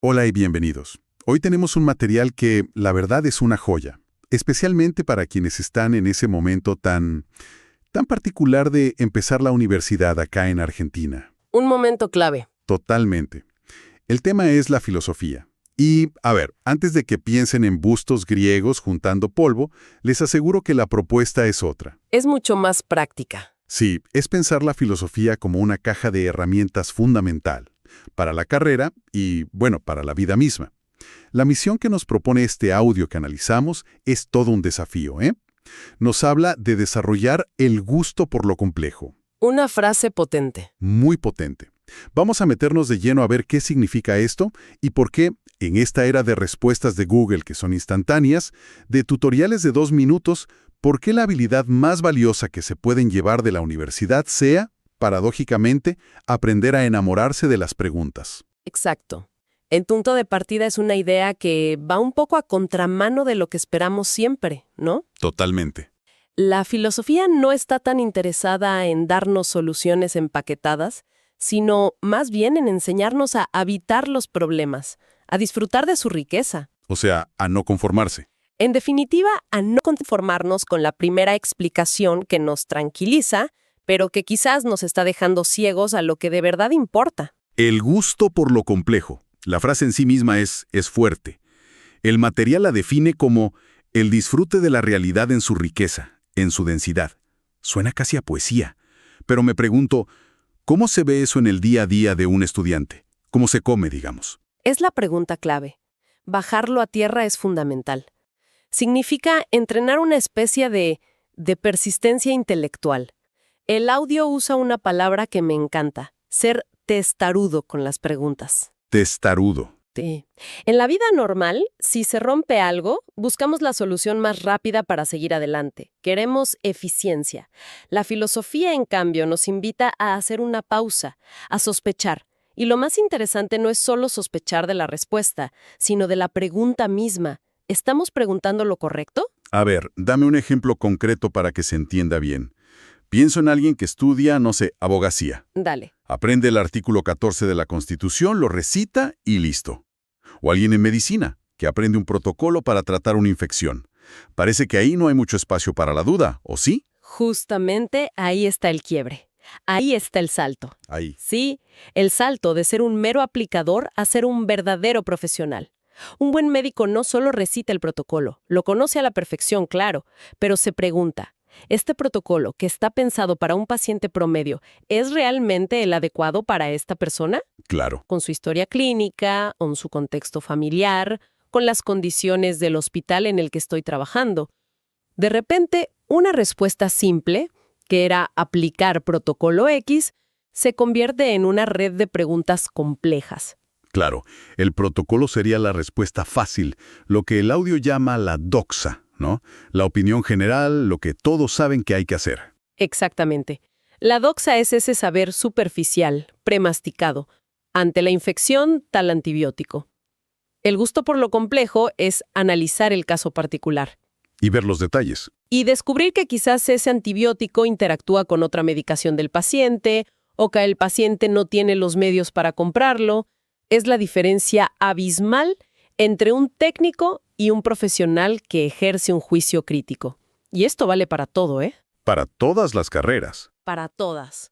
Hola y bienvenidos. Hoy tenemos un material que, la verdad, es una joya, especialmente para quienes están en ese momento tan particular de empezar la universidad acá en Argentina. Un momento clave. Totalmente. El tema es la filosofía. Y, a ver, antes de que piensen en bustos griegos juntando polvo, les aseguro que la propuesta es otra. Es mucho más práctica. Sí, es pensar la filosofía como una caja de herramientas fundamental para la carrera y, bueno, para la vida misma. La misión que nos propone este audio que analizamos es todo un desafío, ¿eh? Nos habla de desarrollar el gusto por lo complejo. Una frase potente. Muy potente. Vamos a meternos de lleno a ver qué significa esto y por qué, en esta era de respuestas de Google que son instantáneas, de tutoriales de 2 minutos, por qué la habilidad más valiosa que se pueden llevar de la universidad sea, paradójicamente, aprender a enamorarse de las preguntas. Exacto. El punto de partida es una idea que va un poco a contramano de lo que esperamos siempre, ¿no? Totalmente. La filosofía no está tan interesada en darnos soluciones empaquetadas, sino más bien en enseñarnos a habitar los problemas, a disfrutar de su riqueza. O sea, a no conformarse. En definitiva, a no conformarnos con la primera explicación que nos tranquiliza, pero que quizás nos está dejando ciegos a lo que de verdad importa. El gusto por lo complejo. La frase en sí misma es fuerte. El material la define como el disfrute de la realidad en su riqueza, en su densidad. Suena casi a poesía. Pero me pregunto, ¿cómo se ve eso en el día a día de un estudiante? ¿Cómo se come, digamos? Es la pregunta clave. Bajarlo a tierra es fundamental. Significa entrenar una especie de persistencia intelectual. El audio usa una palabra que me encanta, ser testarudo con las preguntas. Testarudo. Sí. En la vida normal, si se rompe algo, buscamos la solución más rápida para seguir adelante. Queremos eficiencia. La filosofía, en cambio, nos invita a hacer una pausa, a sospechar. Y lo más interesante no es solo sospechar de la respuesta, sino de la pregunta misma. ¿Estamos preguntando lo correcto? A ver, dame un ejemplo concreto para que se entienda bien. Pienso en alguien que estudia, no sé, abogacía. Dale. Aprende el artículo 14 de la Constitución, lo recita y listo. O alguien en medicina, que aprende un protocolo para tratar una infección. Parece que ahí no hay mucho espacio para la duda, ¿o sí? Justamente ahí está el quiebre. Ahí está el salto. Ahí. Sí, el salto de ser un mero aplicador a ser un verdadero profesional. Un buen médico no solo recita el protocolo, lo conoce a la perfección, claro, pero se pregunta, ¿este protocolo que está pensado para un paciente promedio es realmente el adecuado para esta persona? Claro. Con su historia clínica, con su contexto familiar, con las condiciones del hospital en el que estoy trabajando. De repente, una respuesta simple, que era aplicar protocolo X, se convierte en una red de preguntas complejas. Claro, el protocolo sería la respuesta fácil, lo que el audio llama la doxa, ¿no? La opinión general, lo que todos saben que hay que hacer. Exactamente. La doxa es ese saber superficial, premasticado. Ante la infección, tal antibiótico. El gusto por lo complejo es analizar el caso particular. Y ver los detalles. Y descubrir que quizás ese antibiótico interactúa con otra medicación del paciente, o que el paciente no tiene los medios para comprarlo. Es la diferencia abismal entre un técnico y un profesional que ejerce un juicio crítico. Y esto vale para todo, ¿eh? Para todas las carreras. Para todas.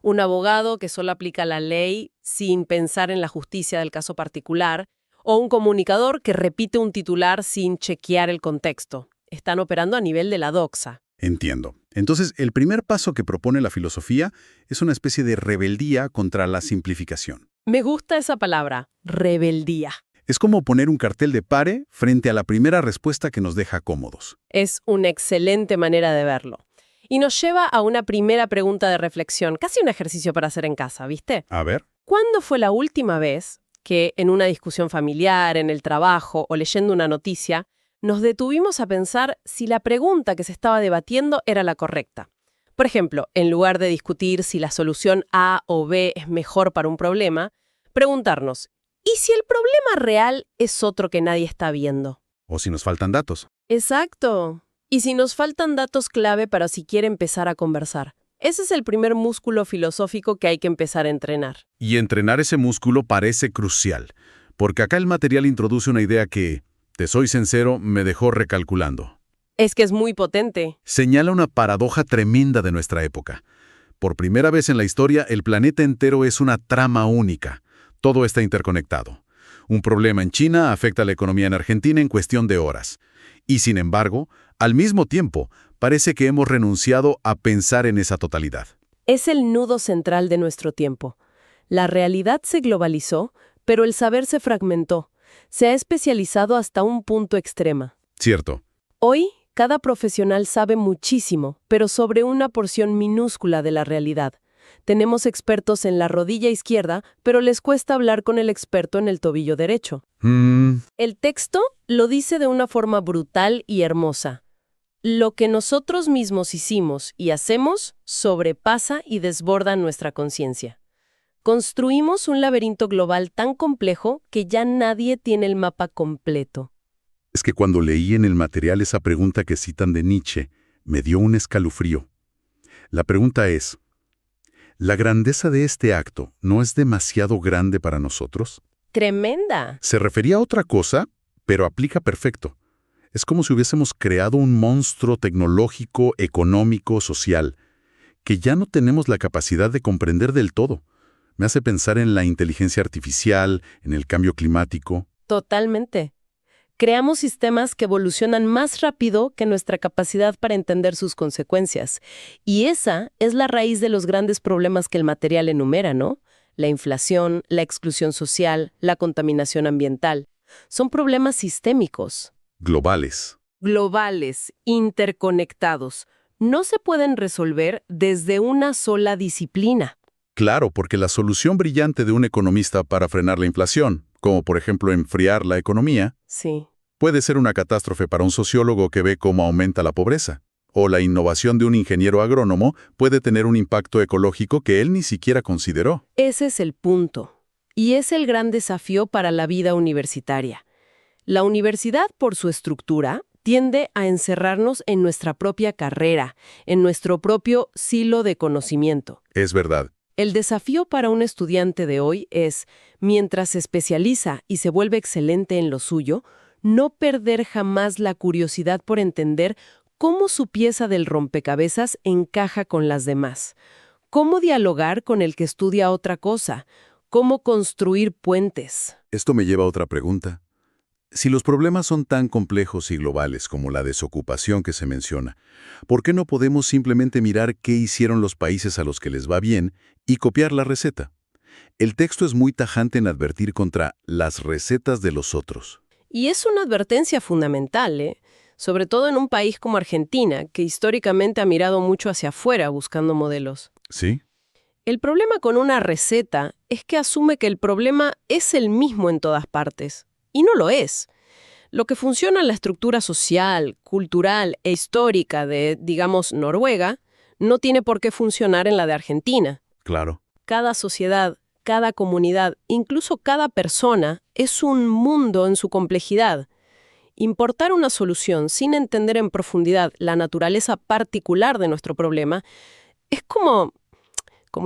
Un abogado que solo aplica la ley sin pensar en la justicia del caso particular, o un comunicador que repite un titular sin chequear el contexto. Están operando a nivel de la doxa. Entiendo. Entonces, el primer paso que propone la filosofía es una especie de rebeldía contra la simplificación. Me gusta esa palabra, rebeldía. Es como poner un cartel de pare frente a la primera respuesta que nos deja cómodos. Es una excelente manera de verlo. Y nos lleva a una primera pregunta de reflexión, casi un ejercicio para hacer en casa, ¿viste? A ver. ¿Cuándo fue la última vez que en una discusión familiar, en el trabajo o leyendo una noticia, nos detuvimos a pensar si la pregunta que se estaba debatiendo era la correcta? Por ejemplo, en lugar de discutir si la solución A o B es mejor para un problema, preguntarnos, ¿y si el problema real es otro que nadie está viendo? O si nos faltan datos. Exacto. ¿Y si nos faltan datos clave para siquiera empezar a conversar? Ese es el primer músculo filosófico que hay que empezar a entrenar. Y entrenar ese músculo parece crucial, porque acá el material introduce una idea que, te soy sincero, me dejó recalculando. Es que es muy potente. Señala una paradoja tremenda de nuestra época. Por primera vez en la historia, el planeta entero es una trama única. Todo está interconectado. Un problema en China afecta a la economía en Argentina en cuestión de horas. Y sin embargo, al mismo tiempo, parece que hemos renunciado a pensar en esa totalidad. Es el nudo central de nuestro tiempo. La realidad se globalizó, pero el saber se fragmentó. Se ha especializado hasta un punto extremo. Cierto. Hoy, cada profesional sabe muchísimo, pero sobre una porción minúscula de la realidad. Tenemos expertos en la rodilla izquierda, pero les cuesta hablar con el experto en el tobillo derecho. El texto lo dice de una forma brutal y hermosa. Lo que nosotros mismos hicimos y hacemos sobrepasa y desborda nuestra conciencia. Construimos un laberinto global tan complejo que ya nadie tiene el mapa completo. Es que cuando leí en el material esa pregunta que citan de Nietzsche, me dio un escalofrío. La pregunta es, ¿la grandeza de este acto no es demasiado grande para nosotros? ¡Tremenda! Se refería a otra cosa, pero aplica perfecto. Es como si hubiésemos creado un monstruo tecnológico, económico, social, que ya no tenemos la capacidad de comprender del todo. Me hace pensar en la inteligencia artificial, en el cambio climático. Totalmente. Creamos sistemas que evolucionan más rápido que nuestra capacidad para entender sus consecuencias. Y esa es la raíz de los grandes problemas que el material enumera, ¿no? La inflación, la exclusión social, la contaminación ambiental. Son problemas sistémicos. Globales. Globales, interconectados. No se pueden resolver desde una sola disciplina. Claro, porque la solución brillante de un economista para frenar la inflación, como por ejemplo enfriar la economía, Sí. puede ser una catástrofe para un sociólogo que ve cómo aumenta la pobreza. O la innovación de un ingeniero agrónomo puede tener un impacto ecológico que él ni siquiera consideró. Ese es el punto. Y es el gran desafío para la vida universitaria. La universidad, por su estructura, tiende a encerrarnos en nuestra propia carrera, en nuestro propio silo de conocimiento. Es verdad. El desafío para un estudiante de hoy es, mientras se especializa y se vuelve excelente en lo suyo, no perder jamás la curiosidad por entender cómo su pieza del rompecabezas encaja con las demás, cómo dialogar con el que estudia otra cosa, cómo construir puentes. Esto me lleva a otra pregunta. Si los problemas son tan complejos y globales como la desocupación que se menciona, ¿por qué no podemos simplemente mirar qué hicieron los países a los que les va bien y copiar la receta? El texto es muy tajante en advertir contra las recetas de los otros. Y es una advertencia fundamental, ¿eh? Sobre todo en un país como Argentina, que históricamente ha mirado mucho hacia afuera buscando modelos. ¿Sí? El problema con una receta es que asume que el problema es el mismo en todas partes. Y no lo es. Lo que funciona en la estructura social, cultural e histórica de, digamos, Noruega, no tiene por qué funcionar en la de Argentina. Claro. Cada sociedad, cada comunidad, incluso cada persona, es un mundo en su complejidad. Importar una solución sin entender en profundidad la naturaleza particular de nuestro problema es como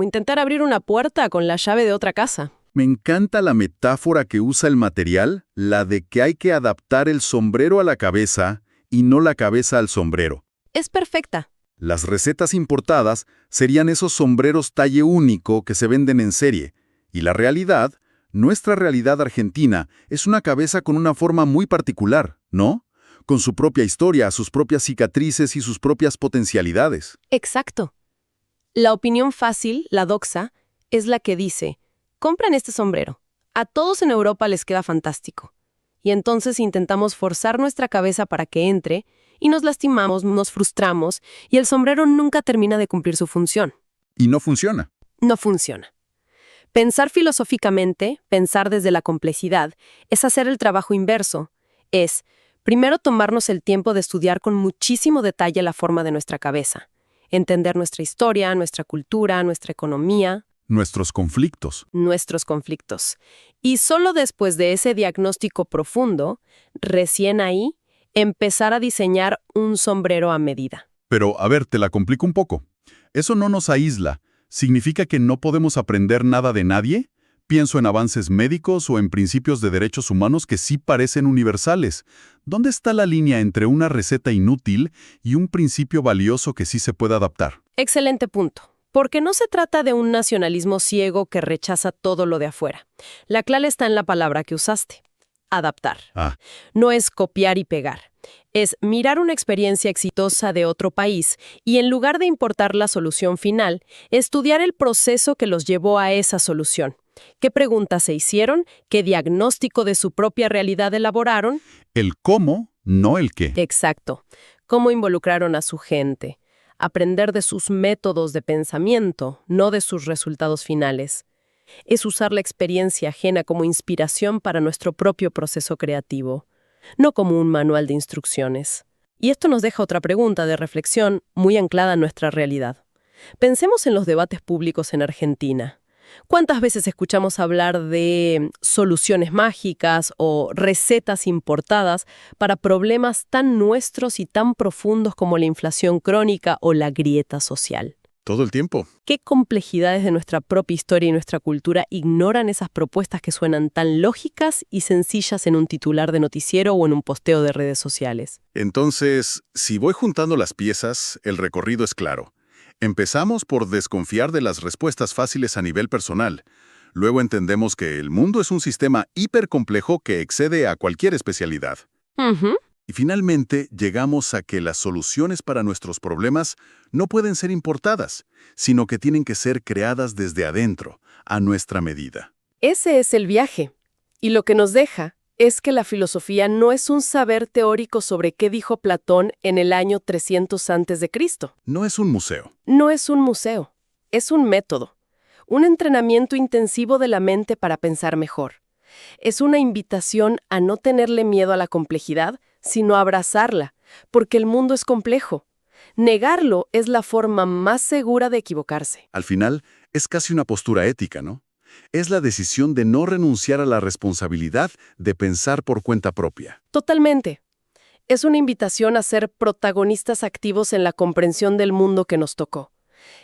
intentar abrir una puerta con la llave de otra casa. Me encanta la metáfora que usa el material, la de que hay que adaptar el sombrero a la cabeza y no la cabeza al sombrero. Es perfecta. Las recetas importadas serían esos sombreros talle único que se venden en serie. Y la realidad, nuestra realidad argentina, es una cabeza con una forma muy particular, ¿no? Con su propia historia, sus propias cicatrices y sus propias potencialidades. Exacto. La opinión fácil, la doxa, es la que dice: compran este sombrero. A todos en Europa les queda fantástico. Y entonces intentamos forzar nuestra cabeza para que entre, y nos lastimamos, nos frustramos, y el sombrero nunca termina de cumplir su función. Y no funciona. No funciona. Pensar filosóficamente, pensar desde la complejidad, es hacer el trabajo inverso. Es, primero, tomarnos el tiempo de estudiar con muchísimo detalle la forma de nuestra cabeza, entender nuestra historia, nuestra cultura, nuestra economía, Nuestros conflictos. nuestros conflictos. Y solo después de ese diagnóstico profundo, recién ahí, empezar a diseñar un sombrero a medida. Pero, a ver, te la complico un poco. Eso no nos aísla. ¿Significa que no podemos aprender nada de nadie? Pienso en avances médicos o en principios de derechos humanos que sí parecen universales. ¿Dónde está la línea entre una receta inútil y un principio valioso que sí se puede adaptar? Excelente punto. Porque no se trata de un nacionalismo ciego que rechaza todo lo de afuera. La clave está en la palabra que usaste: adaptar. Ah, No es copiar y pegar. Es mirar una experiencia exitosa de otro país y, en lugar de importar la solución final, estudiar el proceso que los llevó a esa solución. ¿Qué preguntas se hicieron? ¿Qué diagnóstico de su propia realidad elaboraron? el cómo, no el qué. Exacto. ¿Cómo involucraron a su gente? Aprender de sus métodos de pensamiento, no de sus resultados finales. Es usar la experiencia ajena como inspiración para nuestro propio proceso creativo, no como un manual de instrucciones. Y esto nos deja otra pregunta de reflexión muy anclada en nuestra realidad. Pensemos en los debates públicos en Argentina. ¿Cuántas veces escuchamos hablar de soluciones mágicas o recetas importadas para problemas tan nuestros y tan profundos como la inflación crónica o la grieta social? Todo el tiempo. ¿Qué complejidades de nuestra propia historia y nuestra cultura ignoran esas propuestas que suenan tan lógicas y sencillas en un titular de noticiero o en un posteo de redes sociales? Entonces, si voy juntando las piezas, el recorrido es claro. Empezamos por desconfiar de las respuestas fáciles a nivel personal. Luego entendemos que el mundo es un sistema hipercomplejo que excede a cualquier especialidad. Ujú. Y finalmente llegamos a que las soluciones para nuestros problemas no pueden ser importadas, sino que tienen que ser creadas desde adentro, a nuestra medida. Ese es el viaje. Y lo que nos deja es que la filosofía no es un saber teórico sobre qué dijo Platón en el año 300 a.C. No es un museo. No es un museo, es un método, un entrenamiento intensivo de la mente para pensar mejor. Es una invitación a no tenerle miedo a la complejidad, sino a abrazarla, porque el mundo es complejo. Negarlo es la forma más segura de equivocarse. Al final, es casi una postura ética, ¿no? Es la decisión de no renunciar a la responsabilidad de pensar por cuenta propia. Totalmente. Es una invitación a ser protagonistas activos en la comprensión del mundo que nos tocó.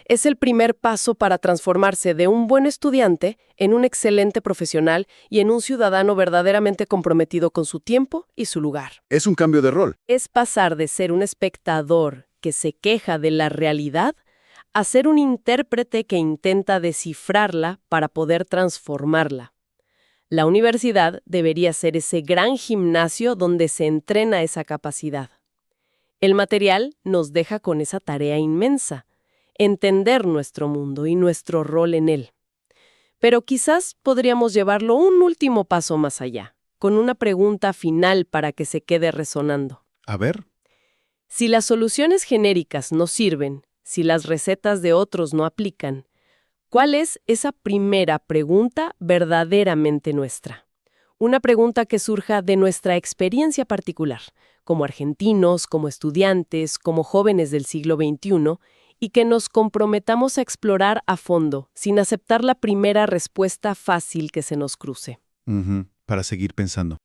Es el primer paso para transformarse de un buen estudiante en un excelente profesional y en un ciudadano verdaderamente comprometido con su tiempo y su lugar. Es un cambio de rol. Es pasar de ser un espectador que se queja de la realidad a ser un intérprete que intenta descifrarla para poder transformarla. La universidad debería ser ese gran gimnasio donde se entrena esa capacidad. El material nos deja con esa tarea inmensa: entender nuestro mundo y nuestro rol en él. Pero quizás podríamos llevarlo un último paso más allá, con una pregunta final para que se quede resonando. A ver. Si las soluciones genéricas no sirven, si las recetas de otros no aplican, ¿cuál es esa primera pregunta verdaderamente nuestra? Una pregunta que surja de nuestra experiencia particular, como argentinos, como estudiantes, como jóvenes del siglo XXI, y que nos comprometamos a explorar a fondo, sin aceptar la primera respuesta fácil que se nos cruce. Para seguir pensando.